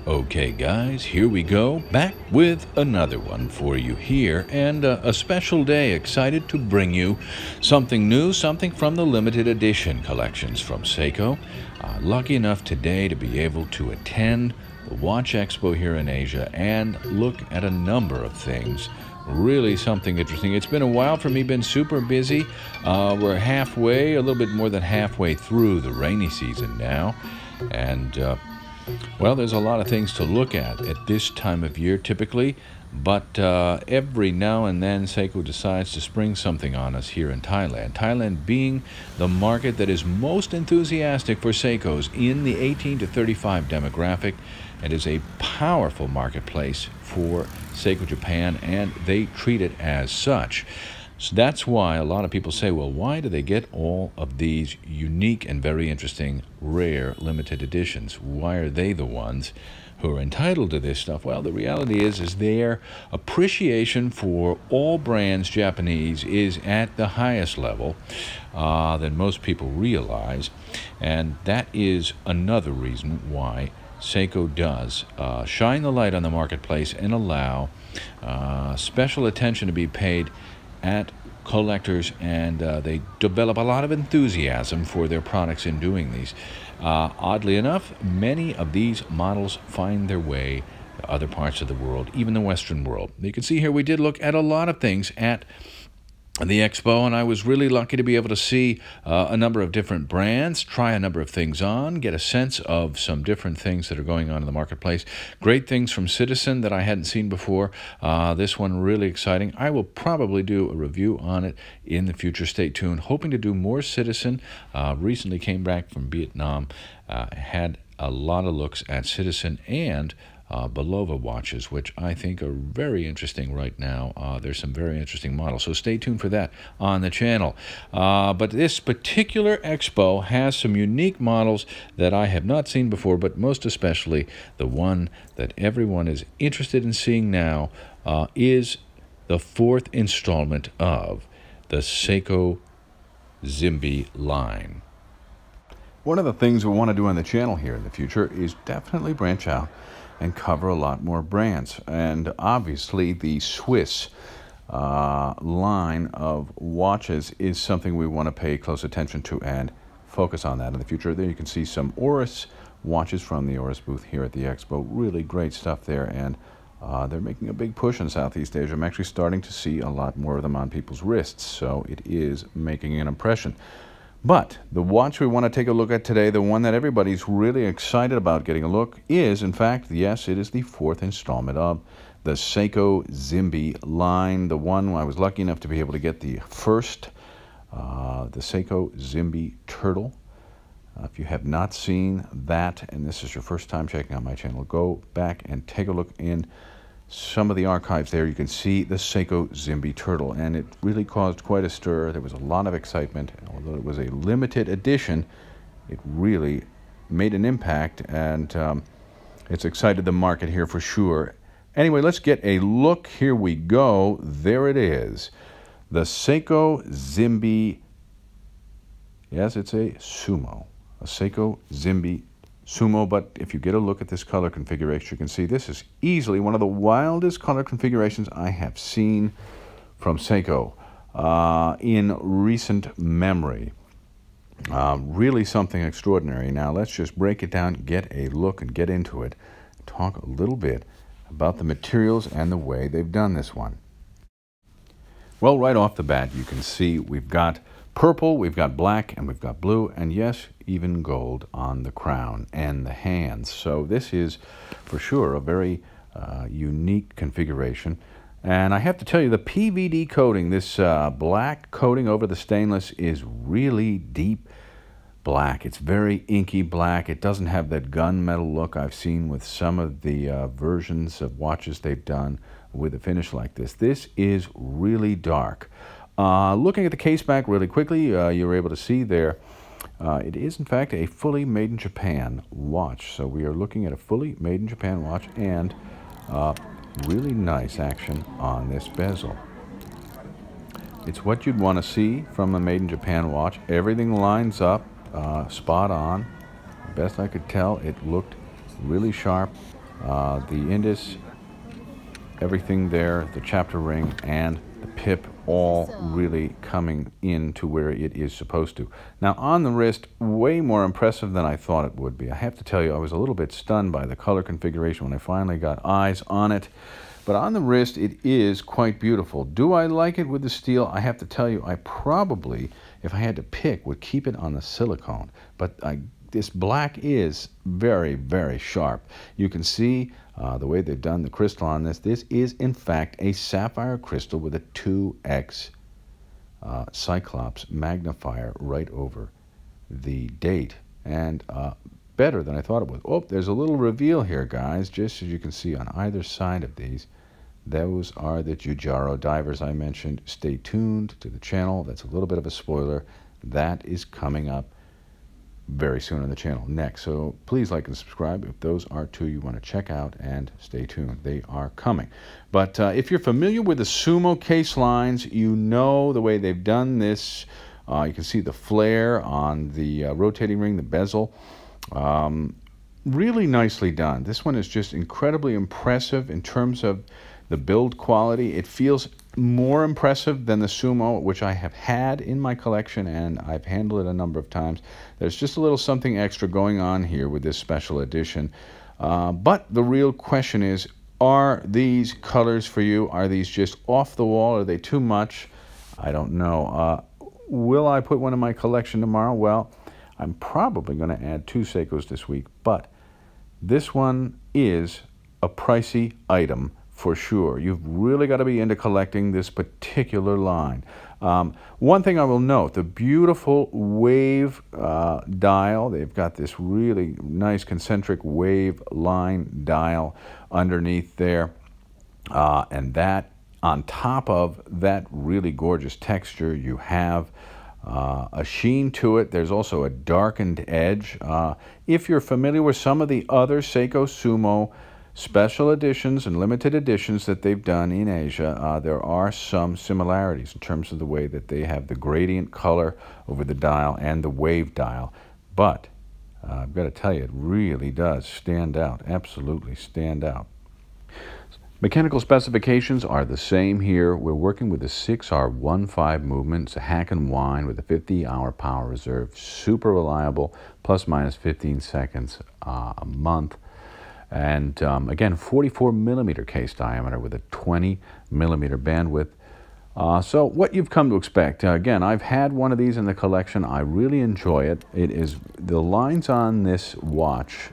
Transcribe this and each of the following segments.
Okay guys, here we go, back with another one for you here, and a special day. Excited to bring you something new, something from the limited edition collections from Seiko. Lucky enough today to be able to attend the Watch Expo here in Asia and look at a number of things. Really something interesting. It's been a while for me, been super busy. We're halfway, a little bit more than halfway through the rainy season now, and well, there's a lot of things to look at this time of year typically, but every now and then Seiko decides to spring something on us here in Thailand. Thailand being the market that is most enthusiastic for Seikos in the 18 to 35 demographic, and is a powerful marketplace for Seiko Japan, and they treat it as such. So that's why a lot of people say, well, why do they get all of these unique and very interesting, rare, limited editions? Why are they the ones who are entitled to this stuff? Well, the reality is their appreciation for all brands Japanese is at the highest level than most people realize. And that is another reason why Seiko does shine the light on the marketplace and allow special attention to be paid at collectors, and they develop a lot of enthusiasm for their products in doing these. Oddly enough, many of these models find their way to other parts of the world, even the Western world. You can see here we did look at a lot of things at the expo, and I was really lucky to be able to see a number of different brands, try a number of things on, get a sense of some different things that are going on in the marketplace. Great things from Citizen that I hadn't seen before. This one really exciting. I will probably do a review on it in the future. Stay tuned. Hoping to do more Citizen. Recently came back from Vietnam. Had a lot of looks at Citizen and Belova watches, which I think are very interesting right now. There's some very interesting models, so stay tuned for that on the channel. But this particular expo has some unique models that I have not seen before, but most especially the one that everyone is interested in seeing now is the fourth installment of the Seiko Zimbe line. One of the things we want to do on the channel here in the future is definitely branch out and cover a lot more brands. And obviously the Swiss line of watches is something we want to pay close attention to and focus on that in the future. There you can see some Oris watches from the Oris booth here at the expo. Really great stuff there, and they're making a big push in Southeast Asia. I'm actually starting to see a lot more of them on people's wrists, so it is making an impression. But the watch we want to take a look at today, the one that everybody's really excited about getting a look, is, in fact, yes, it is the fourth installment of the Seiko Zimbe line. The one I was lucky enough to be able to get the first, the Seiko Zimbe Turtle. If you have not seen that, and this is your first time checking out my channel, go back and take a look in some of the archives there. You can see the Seiko Zimbe Turtle, and it really caused quite a stir. There was a lot of excitement. Although it was a limited edition, it really made an impact, and it's excited the market here for sure. Anyway, let's get a look. Here we go. There it is. The Seiko Zimbe, yes, it's a Sumo. A Seiko Zimbe Sumo, but if you get a look at this color configuration, you can see this is easily one of the wildest color configurations I have seen from Seiko in recent memory. Really something extraordinary. Now let's just break it down, get a look, and get into it. Talk a little bit about the materials and the way they've done this one. Well, right off the bat, you can see we've got purple, we've got black, and we've got blue, and yes, even gold on the crown and the hands. So this is for sure a very unique configuration. And I have to tell you, the PVD coating, this black coating over the stainless, is really deep black. It's very inky black. It doesn't have that gunmetal look I've seen with some of the versions of watches they've done with a finish like this. This is really dark. Looking at the case back really quickly, you're able to see there, it is in fact a fully made in Japan watch. So we are looking at a fully made in Japan watch, and really nice action on this bezel. It's what you'd want to see from a made in Japan watch. Everything lines up spot on. Best I could tell, it looked really sharp, The Indus, everything there, the chapter ring and the pip, all really coming in to where it is supposed to. Now on the wrist, way more impressive than I thought it would be. I have to tell you, I was a little bit stunned by the color configuration when I finally got eyes on it. But on the wrist, it is quite beautiful. Do I like it with the steel? I have to tell you, I probably, if I had to pick, would keep it on the silicone. But this black is very, very sharp. You can see the way they've done the crystal on this. This is, in fact, a sapphire crystal with a 2x Cyclops magnifier right over the date. And better than I thought it was. Oh, there's a little reveal here, guys, just as you can see on either side of these. Those are the Jujaro divers I mentioned. Stay tuned to the channel. That's a little bit of a spoiler. That is coming up very soon on the channel next. So please like and subscribe if those are two you want to check out, and stay tuned. They are coming. But if you're familiar with the Sumo case lines, you know the way they've done this. You can see the flare on the rotating ring, the bezel. Really nicely done. This one is just incredibly impressive in terms of the build quality. It feels more impressive than the Sumo, which I have had in my collection, and I've handled it a number of times. There's just a little something extra going on here with this special edition. But the real question is, are these colors for you? Are these just off the wall? Are they too much? I don't know. Will I put one in my collection tomorrow? Well, I'm probably going to add 2 Seikos this week, but this one is a pricey item for sure. You've really got to be into collecting this particular line. One thing I will note, the beautiful wave dial. They've got this really nice concentric wave line dial underneath there. And that, on top of that really gorgeous texture, you have a sheen to it. There's also a darkened edge. If you're familiar with some of the other Seiko Sumo special editions and limited editions that they've done in Asia, there are some similarities in terms of the way that they have the gradient color over the dial and the wave dial. But I've got to tell you, it really does stand out, absolutely stand out. Mechanical specifications are the same here. We're working with a 6R15 movement. It's a hack and wind with a 50-hour power reserve. Super reliable, plus minus 15 seconds a month. And again, 44 millimeter case diameter with a 20 millimeter bandwidth. So what you've come to expect. Again, I've had one of these in the collection. I really enjoy it. It is, the lines on this watch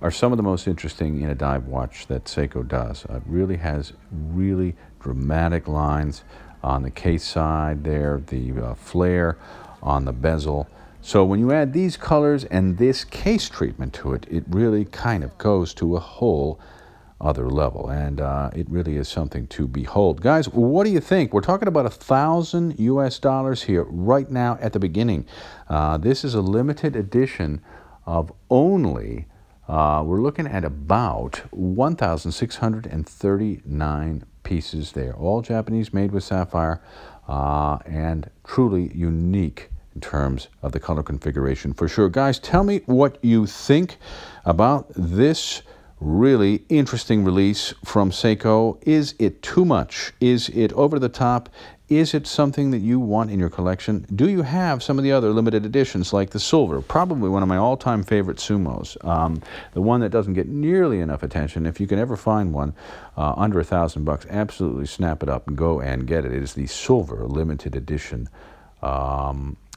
are some of the most interesting in a dive watch that Seiko does. It really has really dramatic lines on the case side there, the flare on the bezel. So when you add these colors and this case treatment to it, it really kind of goes to a whole other level, and it really is something to behold. Guys, what do you think? We're talking about $1,000 US here right now at the beginning. This is a limited edition of only, we're looking at about 1,639 pieces there, all Japanese, made with sapphire, and truly unique in terms of the color configuration for sure. Guys, tell me what you think about this really interesting release from Seiko. Is it too much? Is it over the top? Is it something that you want in your collection? Do you have some of the other limited editions like the silver? Probably one of my all-time favorite Sumos. The one that doesn't get nearly enough attention. If you can ever find one under $1,000, absolutely snap it up and go and get it. It is the silver limited edition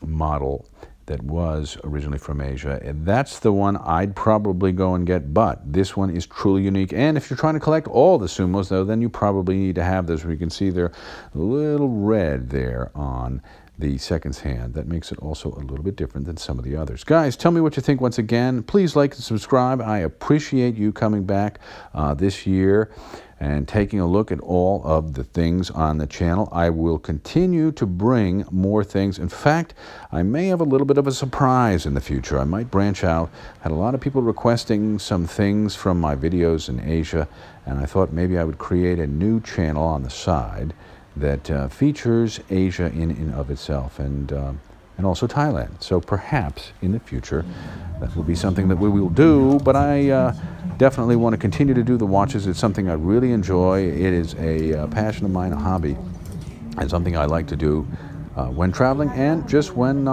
model that was originally from Asia. And that's the one I'd probably go and get, but this one is truly unique. And if you're trying to collect all the Sumos, though, then you probably need to have this. You can see they're a little red there on the seconds hand. That makes it also a little bit different than some of the others. Guys, tell me what you think once again. Please like and subscribe. I appreciate you coming back this year and taking a look at all of the things on the channel. I will continue to bring more things. In fact, I may have a little bit of a surprise in the future. I might branch out. Had a lot of people requesting some things from my videos in Asia, and I thought maybe I would create a new channel on the side that features Asia in and of itself, and also Thailand. So perhaps in the future that will be something that we will do, but I definitely want to continue to do the watches. It's something I really enjoy. It is a passion of mine, a hobby, and something I like to do when traveling and just when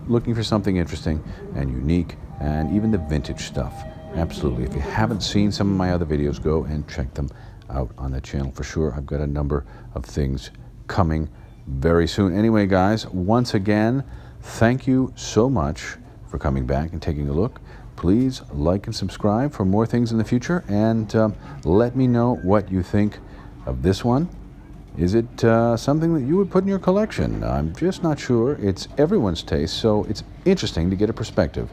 looking for something interesting and unique, and even the vintage stuff. Absolutely. If you haven't seen some of my other videos, go and check them out on the channel for sure. I've got a number of things coming very soon. Anyway, guys, once again, thank you so much for coming back and taking a look. Please like and subscribe for more things in the future, and let me know what you think of this one. Is it something that you would put in your collection? I'm just not sure. It's everyone's taste, so it's interesting to get a perspective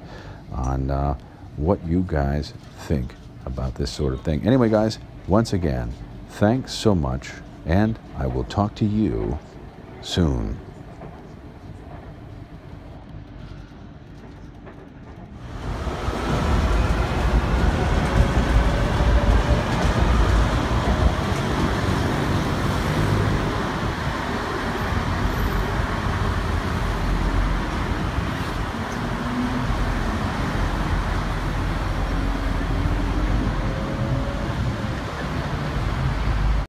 on what you guys think about this sort of thing. Anyway, guys, once again, thanks so much, and I will talk to you soon.